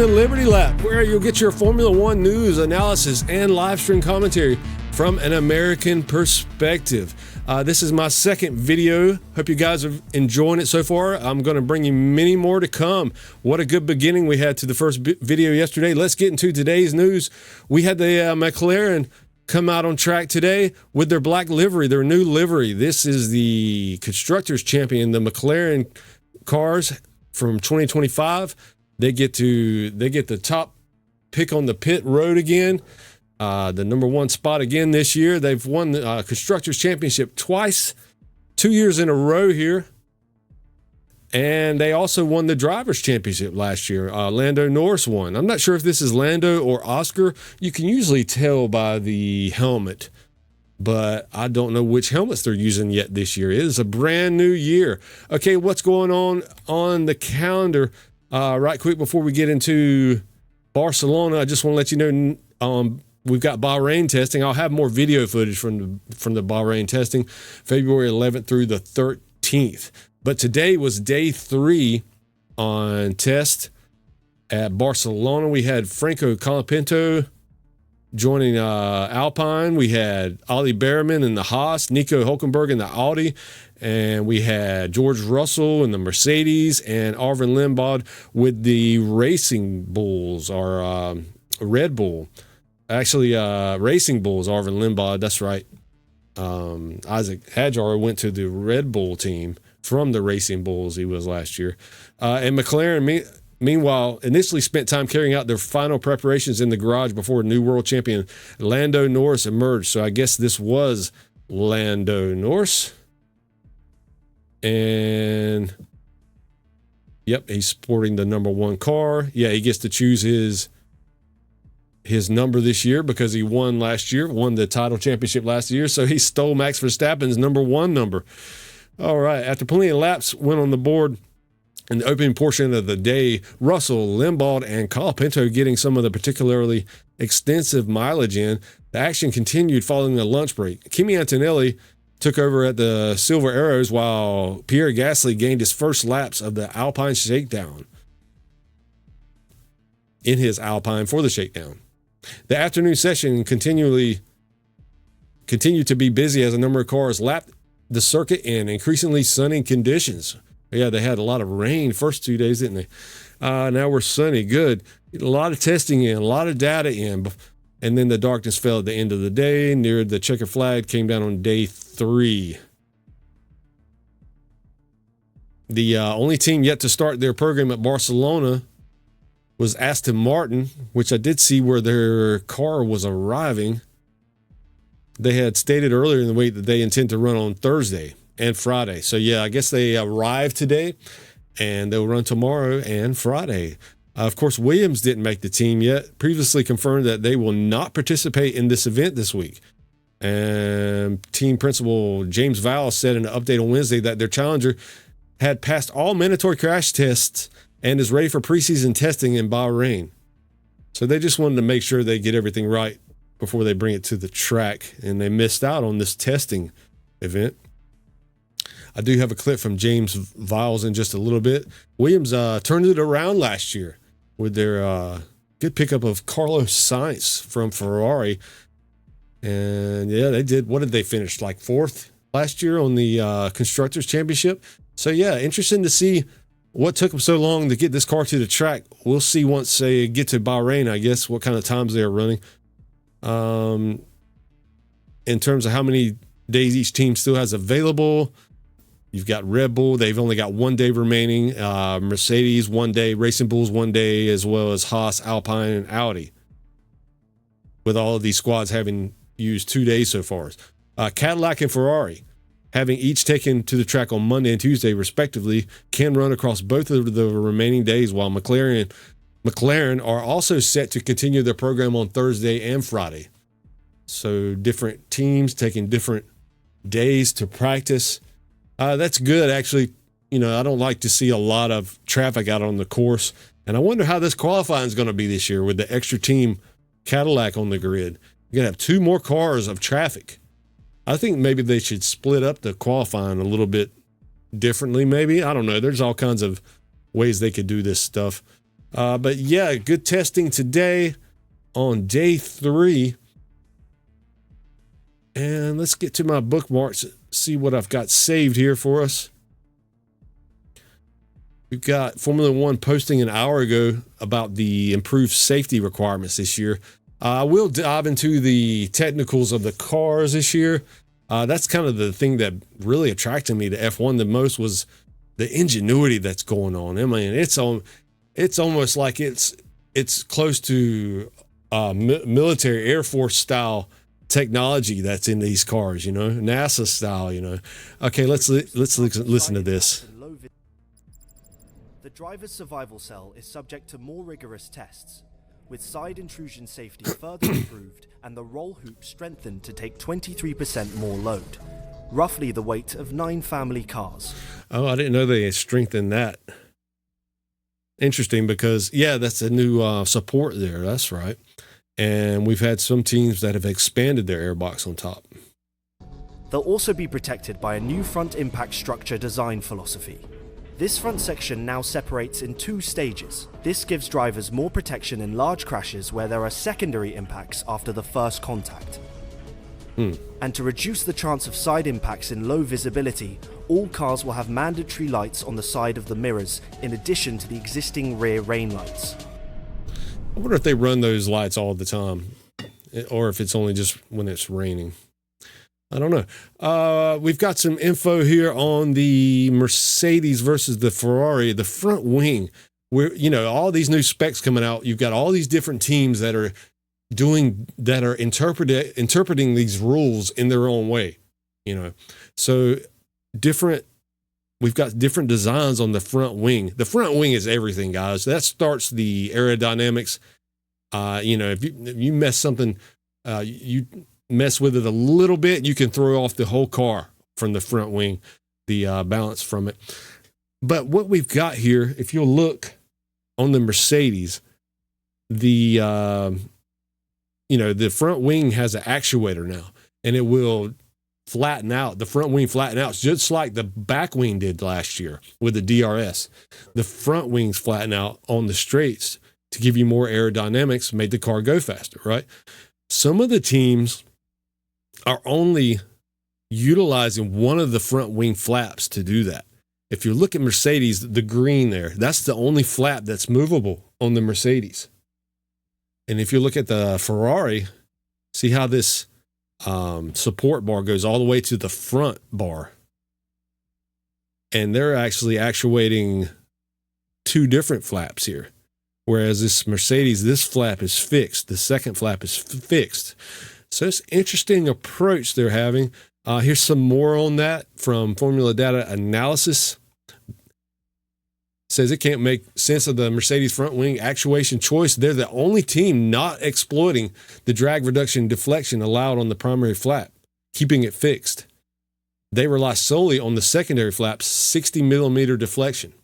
the Liberty Lap, where you'll get your Formula One news, analysis, and live stream commentary from an American perspective. This is my second video. Hope you guys are enjoying it so far. I'm going to bring you many more to come. What a good beginning we had to the first video yesterday. Let's get into today's news. We had the McLaren come out on track today with their black livery, their new livery. This is the Constructors Champion, the McLaren cars from 2025. They get the top pick on the pit road again. The number one spot again this year. They've won the Constructors Championship twice, 2 years in a row here. And they also won the Drivers' Championship last year. Lando Norris won. I'm not sure if this is Lando or Oscar. You can usually tell by the helmet, but I don't know which helmets they're using yet this year. It is a brand new year. Okay, what's going on the calendar? Right quick before we get into Barcelona, I just want to let you know we've got Bahrain testing. I'll have more video footage from the Bahrain testing, February 11th through the 13th. But today was day 3 on test at Barcelona. We had Franco Colapinto joining Alpine. We had Ollie Behrman in the Haas, Nico Hülkenberg in the Audi, and we had George Russell in the Mercedes and Arvin Lindblad with the Racing Bulls, or Red Bull. Actually, Racing Bulls, Arvin Lindblad, that's right. Isaac Hadjar went to the Red Bull team from the Racing Bulls he was last year. And McLaren, meanwhile, initially spent time carrying out their final preparations in the garage before new world champion Lando Norris emerged. So I guess this was Lando Norris. And, yep, he's sporting the number 1 car. Yeah, he gets to choose his number this year because he won last year, won the title championship last year. So he stole Max Verstappen's number 1 number. All right, after plenty of laps went on the board in the opening portion of the day, Russell, Lindblad, and Colapinto getting some of the particularly extensive mileage in. The action continued following the lunch break. Kimi Antonelli took over at the Silver Arrows while Pierre Gasly gained his first laps of the Alpine shakedown in his Alpine for the shakedown. The afternoon session continued to be busy as a number of cars lapped the circuit in increasingly sunny conditions. Yeah, they had a lot of rain first 2 days, didn't they? Now we're sunny. Good. A lot of testing in, a lot of data in. And then the darkness fell at the end of the day. Near the checker flag came down on day 3. The only team yet to start their program at Barcelona was Aston Martin, which I did see where their car was arriving. They had stated earlier in the week that they intend to run on Thursday and Friday. So, yeah, I guess they arrived today, and they'll run tomorrow and Friday. Of course, Williams didn't make the team yet, previously confirmed that they will not participate in this event this week. And team principal James Vowles said in an update on Wednesday that their Challenger had passed all mandatory crash tests and is ready for preseason testing in Bahrain. So they just wanted to make sure they get everything right before they bring it to the track, and they missed out on this testing event. I do have a clip from James Vowles in just a little bit. Williams turned it around last year with their good pickup of Carlos Sainz from Ferrari. And, yeah, they did. What did they finish? Like 4th last year on the Constructors Championship? So, yeah, interesting to see what took them so long to get this car to the track. We'll see once they get to Bahrain, I guess, what kind of times they are running. In terms of how many days each team still has available, you've got Red Bull. They've only got 1 day remaining. Mercedes, 1 day. Racing Bulls, 1 day, as well as Haas, Alpine, and Audi. With all of these squads having used 2 days so far. Cadillac and Ferrari, having each taken to the track on Monday and Tuesday, respectively, can run across both of the remaining days, while McLaren are also set to continue their program on Thursday and Friday. So different teams taking different days to practice. That's good, actually. You know, I don't like to see a lot of traffic out on the course. And I wonder how this qualifying is going to be this year with the extra team Cadillac on the grid. You're going to have 2 more cars of traffic. I think maybe they should split up the qualifying a little bit differently, maybe. I don't know. There's all kinds of ways they could do this stuff. But yeah, good testing today on day 3. And let's get to my bookmarks, see what I've got saved here for us. We've got Formula One posting an hour ago about the improved safety requirements this year. I will dive into the technicals of the cars this year. That's kind of the thing that really attracted me to F1 the most, was the ingenuity that's going on. I mean, it's almost like it's close to military Air Force style technology that's in these cars, NASA style, Okay, let's listen to this. The driver's survival cell is subject to more rigorous tests, with side intrusion safety further improved and the roll hoop strengthened to take 23% more load, roughly the weight of 9 family cars. Oh, I didn't know they had strengthened that. Interesting, because that's a new support there. That's right. And we've had some teams that have expanded their airbox on top. They'll also be protected by a new front impact structure design philosophy. This front section now separates in 2 stages. This gives drivers more protection in large crashes where there are secondary impacts after the first contact. And to reduce the chance of side impacts in low visibility, all cars will have mandatory lights on the side of the mirrors in addition to the existing rear rain lights. I wonder if they run those lights all the time, or if it's only just when it's raining. I don't know. We've got some info here on the Mercedes versus the Ferrari, the front wing, where, all these new specs coming out. You've got all these different teams that are interpreting these rules in their own way, So we've got different designs on the front wing. The front wing is everything, guys. That starts the aerodynamics. If you mess something, you mess with it a little bit, you can throw off the whole car from the front wing, the balance from it. But what we've got here, if you'll look on the Mercedes, the front wing has an actuator now, and it will flatten out. The front wing flatten out just like the back wing did last year with the DRS. The front wings flatten out on the straights to give you more aerodynamics, made the car go faster, right? Some of the teams are only utilizing one of the front wing flaps to do that. If you look at Mercedes, the green there, that's the only flap that's movable on the Mercedes. And if you look at the Ferrari, see how this support bar goes all the way to the front bar. And they're actually actuating 2 different flaps here. Whereas this Mercedes, this flap is fixed. The second flap is fixed. So it's an interesting approach they're having. Here's some more on that from Formula Data Analysis. Says it can't make sense of the Mercedes front wing actuation choice. They're the only team not exploiting the drag reduction deflection allowed on the primary flap, keeping it fixed. They rely solely on the secondary flap's 60 millimeter deflection.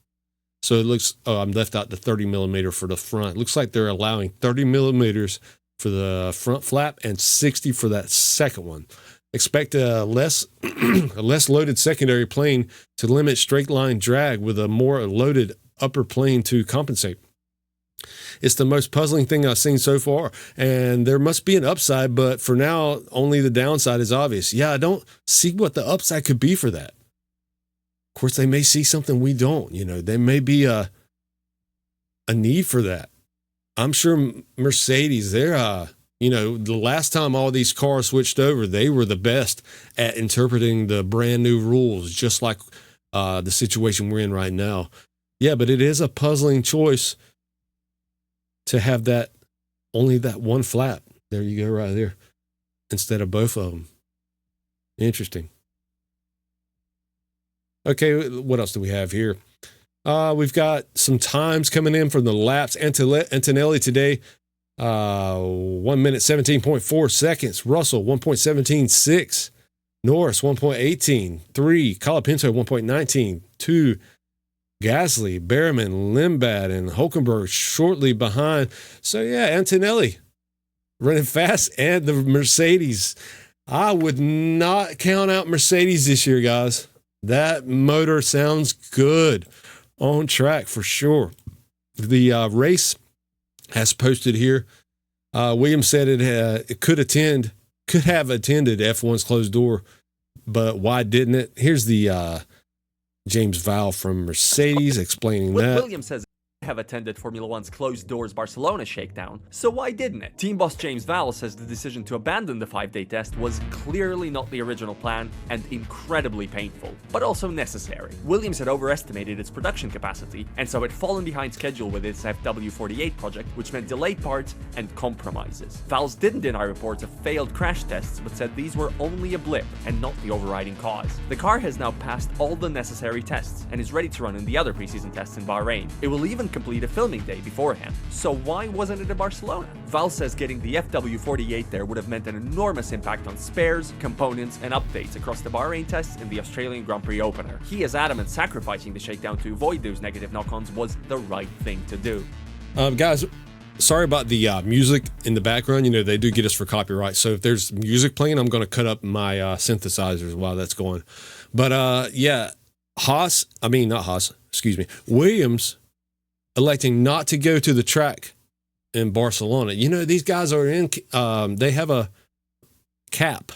So it looks, I'm left out the 30 millimeter for the front. It looks like they're allowing 30 millimeters for the front flap and 60 for that second one. Expect a less loaded secondary plane to limit straight line drag with a more loaded upper plane to compensate. It's the most puzzling thing I've seen so far, and there must be an upside, but for now, only the downside is obvious. Yeah, I don't see what the upside could be for that. Of course, they may see something we don't. There may be a need for that. I'm sure Mercedes, they're the last time all these cars switched over, they were the best at interpreting the brand new rules, just like the situation we're in right now. Yeah, but it is a puzzling choice to have only that one flap. There you go, right there, instead of both of them. Interesting. Okay, what else do we have here? We've got some times coming in from the laps. Antonelli today, 1 minute, 17.4 seconds. Russell, 1.176. Norris, 1.18. Colapinto, 1.19. 2. Gasly, Behrman, Limbad, and Hulkenberg shortly behind. So, yeah, Antonelli running fast, and the Mercedes. I would not count out Mercedes this year, guys. That motor sounds good on track for sure. the race has posted here. Williams said it could have attended F1's closed door, but why didn't it? Here's the James Vowell from Mercedes explaining that. Williams says have attended Formula One's closed doors Barcelona shakedown, so why didn't it? Team boss James Vowell says the decision to abandon the 5-day test was clearly not the original plan and incredibly painful, but also necessary. Williams had overestimated its production capacity, and so had fallen behind schedule with its FW48 project, which meant delayed parts and compromises. Vowell didn't deny reports of failed crash tests, but said these were only a blip and not the overriding cause. The car has now passed all the necessary tests and is ready to run in the other preseason tests in Bahrain. It will even complete a filming day beforehand. So why wasn't it in Barcelona? Vowell says getting the FW48 there would have meant an enormous impact on spares, components, and updates across the Bahrain tests and the Australian Grand Prix opener. He is adamant sacrificing the shakedown to avoid those negative knock-ons was the right thing to do. Guys, sorry about the music in the background. You know, they do get us for copyright. So if there's music playing, I'm going to cut up my synthesizers while that's going. But yeah, Williams electing not to go to the track in Barcelona. You know, these guys are they have a cap,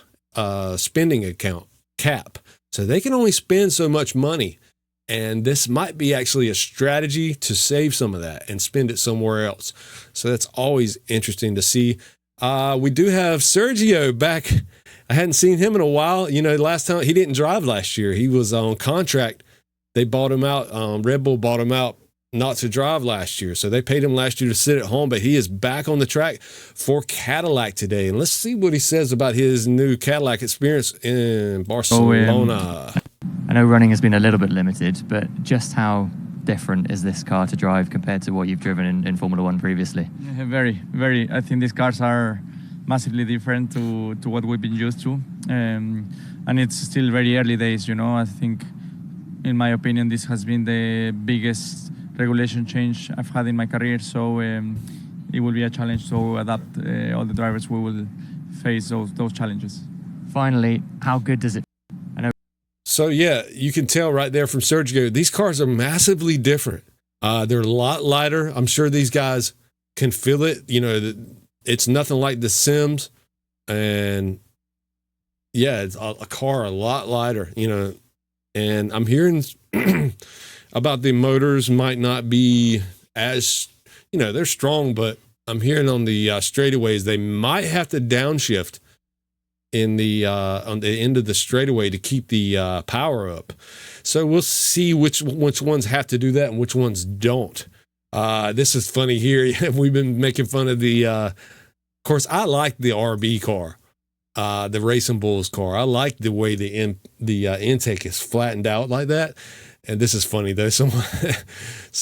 spending account cap. So they can only spend so much money. And this might be actually a strategy to save some of that and spend it somewhere else. So that's always interesting to see. We do have Sergio back. I hadn't seen him in a while. You know, last time he didn't drive last year. He was on contract. They bought him out. Red Bull bought him out not to drive last year. So they paid him last year to sit at home, but he is back on the track for Cadillac today. And let's see what he says about his new Cadillac experience in Barcelona. I know running has been a little bit limited, but just how different is this car to drive compared to what you've driven in Formula One previously? Yeah, very, very. I think these cars are massively different to what we've been used to. And it's still very early days, you know. I think, in my opinion, this has been the biggest regulation change I've had in my career. So it will be a challenge to adapt. All the drivers will face those challenges. Finally, how good does it? So yeah, you can tell right there from Sergio, these cars are massively different. They're a lot lighter. I'm sure these guys can feel it. You know, it's nothing like the Sims, and yeah, it's a car a lot lighter. You know, and I'm hearing about the motors might not be as, you know, they're strong, but I'm hearing on the straightaways they might have to downshift in the on the end of the straightaway to keep the power up. So we'll see which ones have to do that and which ones don't. This is funny here. We've been making fun of the of course I like the RB car, the Racing Bulls car. I like the way the intake is flattened out like that. And this is funny though. So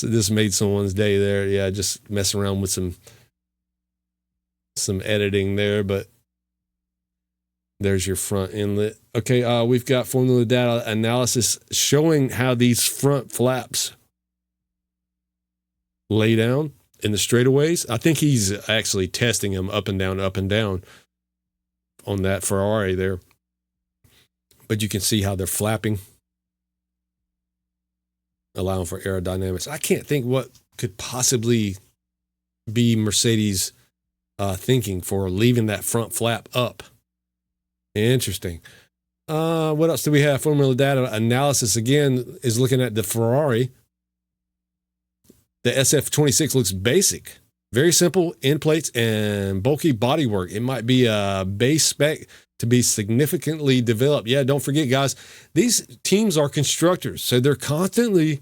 this made someone's day there. Yeah, just messing around with some editing there, but there's your front inlet. Okay, we've got formula data analysis showing how these front flaps lay down in the straightaways. I think he's actually testing them up and down on that Ferrari there. But you can see how they're flapping, allowing for aerodynamics. I can't think what could possibly be Mercedes thinking for leaving that front flap up. Interesting. What else do we have? Formula data analysis again is looking at the Ferrari. The SF26 looks basic. Very simple end plates and bulky bodywork. It might be a base spec to be significantly developed. Yeah, don't forget, guys, these teams are constructors, so they're constantly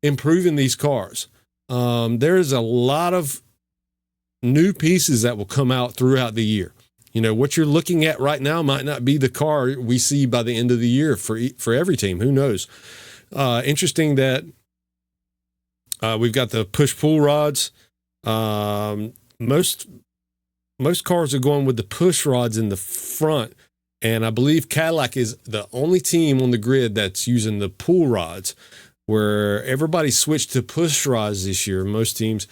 improving these cars. There's a lot of new pieces that will come out throughout the year. You know, what you're looking at right now might not be the car we see by the end of the year for every team. Who knows? Interesting that we've got the push-pull rods. Most cars are going with the push rods in the front, and I believe Cadillac is the only team on the grid that's using the pull rods, where everybody switched to push rods this year. Most teams,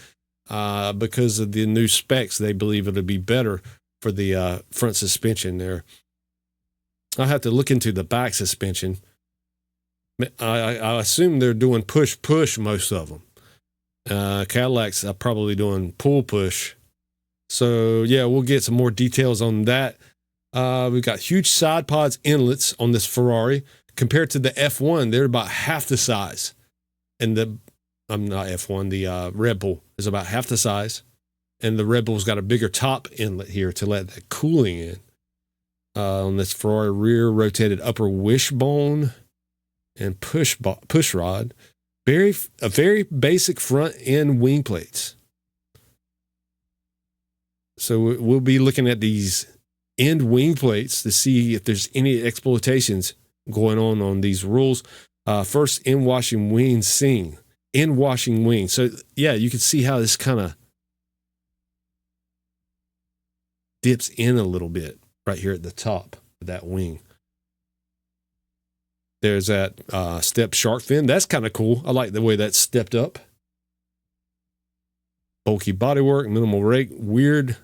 because of the new specs, they believe it'll be better for the front suspension there. I'll have to look into the back suspension. I assume they're doing push, most of them. Cadillac's probably doing pull push. So yeah, we'll get some more details on that. We've got huge side pods inlets on this Ferrari compared to the F1. They're about half the size, and the Red Bull is about half the size, and the Red Bull's got a bigger top inlet here to let that cooling in. On this Ferrari, rear rotated upper wishbone and push rod, a very basic front end wing plates. So we'll be looking at these end wing plates to see if there's any exploitations going on these rules. First, in-washing wing sing. In-washing wing. So, yeah, you can see how this kind of dips in a little bit right here at the top of that wing. There's that step shark fin. That's kind of cool. I like the way that's stepped up. Bulky bodywork, minimal rake, weird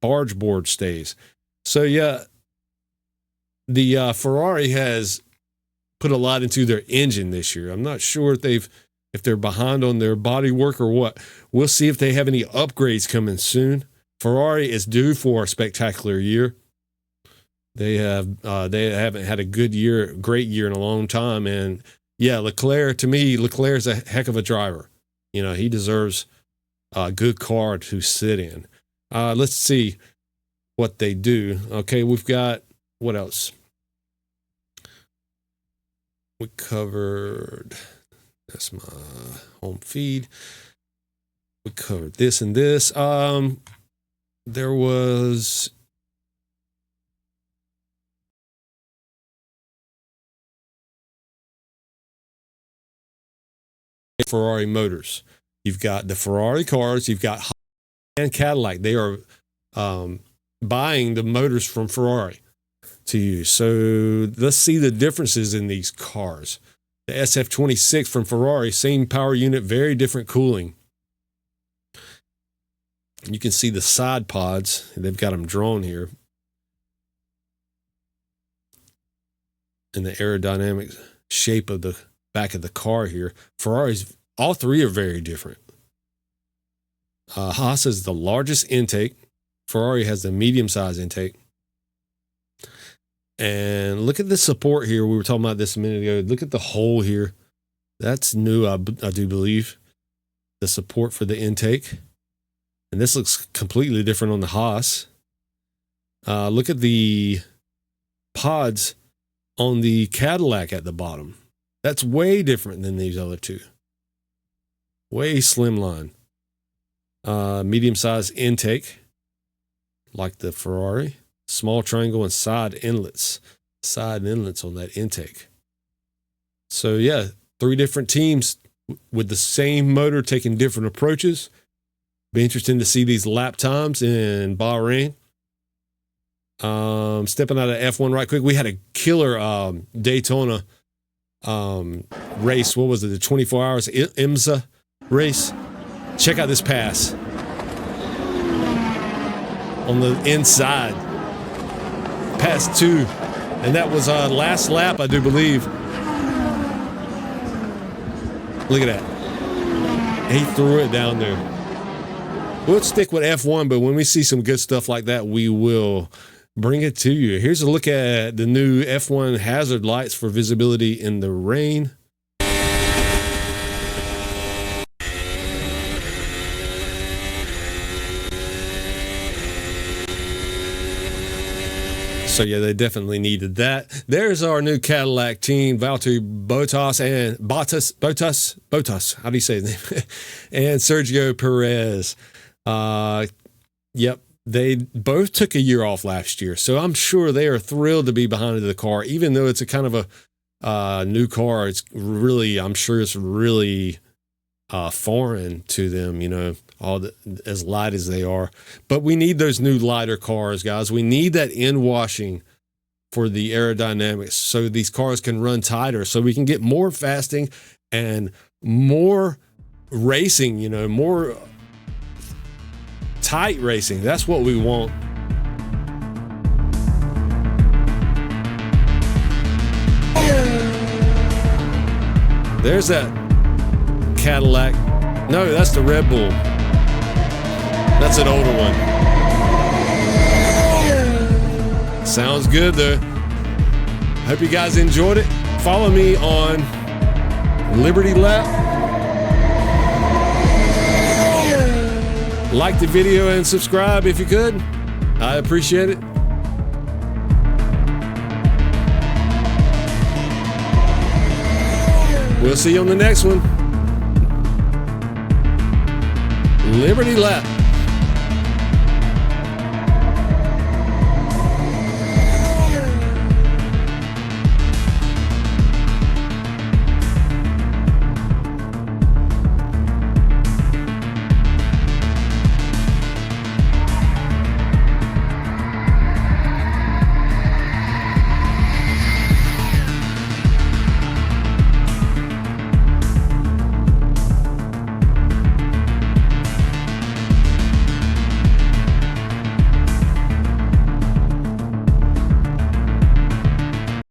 barge board stays. So yeah, the Ferrari has put a lot into their engine this year. I'm not sure if they're behind on their bodywork or what. We'll see if they have any upgrades coming soon. Ferrari is due for a spectacular year. They haven't had a great year in a long time. And yeah, Leclerc's a heck of a driver. You know, he deserves a good car to sit in. Let's see what they do. Okay, we've got, what else? We covered, that's my home feed. We covered this and this. There was Ferrari motors. You've got the Ferrari cars, you've got and Cadillac. They are buying the motors from Ferrari to use. So let's see the differences in these cars. The SF26 from Ferrari, same power unit, very different cooling. You can see the side pods. They've got them drawn here. And the aerodynamic shape of the back of the car here. Ferraris, all three are very different. Haas has the largest intake. Ferrari has the medium-sized intake. And look at the support here. We were talking about this a minute ago. Look at the hole here. That's new, I do believe. The support for the intake. And this looks completely different on the Haas. Look at the pods on the Cadillac at the bottom. That's way different than these other two. Way slimline. Medium-sized intake, like the Ferrari. Small triangle and side inlets. Side inlets on that intake. So, yeah, three different teams with the same motor taking different approaches. Be interesting to see these lap times in Bahrain. Stepping out of F1 right quick. We had a killer Daytona race. What was it? The 24 hours IMSA race. Check out this pass on the inside. Pass 2. And that was last lap, I do believe. Look at that. He threw it down there. We'll stick with F1, but when we see some good stuff like that, we will bring it to you. Here's a look at the new F1 hazard lights for visibility in the rain. So yeah, they definitely needed that. There's our new Cadillac team, Valtteri Bottas and Bottas. How do you say his name? And Sergio Perez. Yep, they both took a year off last year, so I'm sure they are thrilled to be behind the car, even though it's a kind of a new car. It's really, I'm sure it's really foreign to them, you know, as light as they are. But we need those new lighter cars, guys. We need that in-washing for the aerodynamics so these cars can run tighter, so we can get more fasting and more racing, you know, more tight racing. That's what we want. There's that Cadillac No, that's the Red Bull. That's an older one. Sounds good though. Hope you guys enjoyed it. Follow me on Liberty Lap. Like the video and subscribe if you could. I appreciate it. We'll see you on the next one. Liberty Lap.